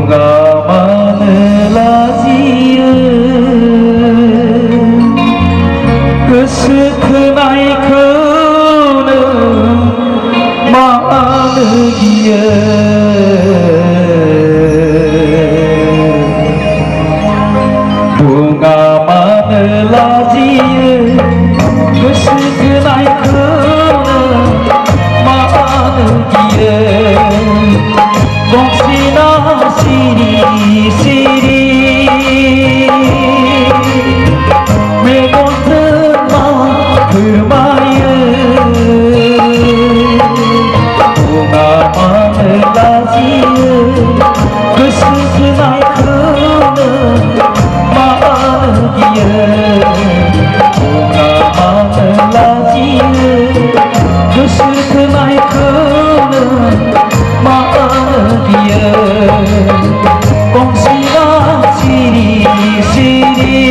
Bunga manelasiyı Kısıkınaykının manıgiye Bunga manelasiyı Kısıkınaykının manıgiye Bongsina siri siri Megon tırma kırmayı Bunga manelasiyı Kısıkınaykının manıgiye Bunga manelasiyı Kısıkınaykının manıgiye Bongsina siri siri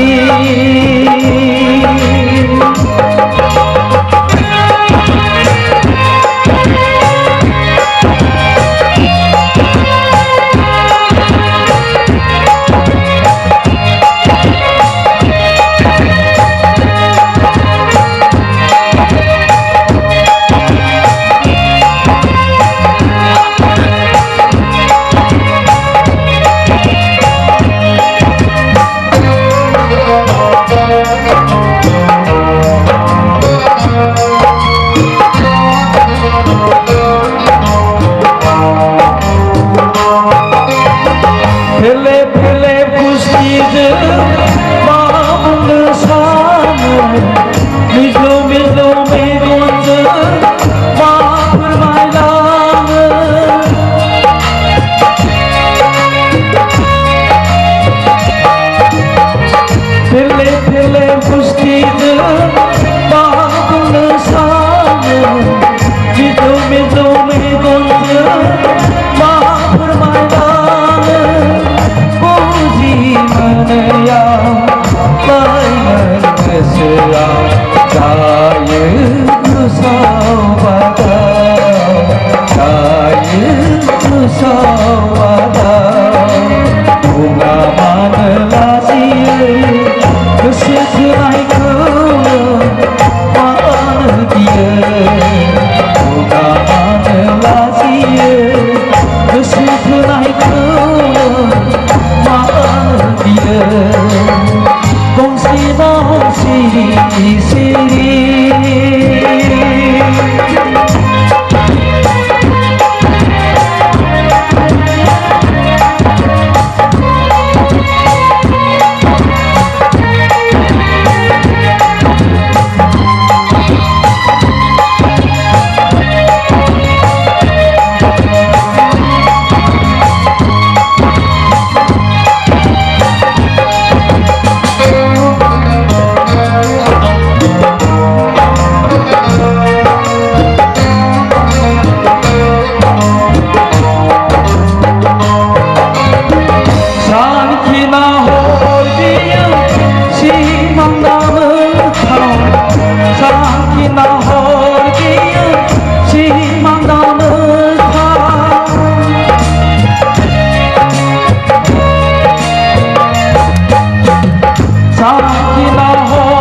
Pele pele kustiydi Mahmud'u sanı Mizlu mizlu meydundu Mahmur maylanı Pele pele kustiydi Mahmud'u sanı Mizlu mizlu meydundu Mahmur maylanı Manaya mayman mesra Dayı savada Dayı savada Bunga manelasiyı Kısıkınaykının manıgiye Bunga manelasiyı Kısıkınaykının manıgiye Bongsina siri siri Sanki nahor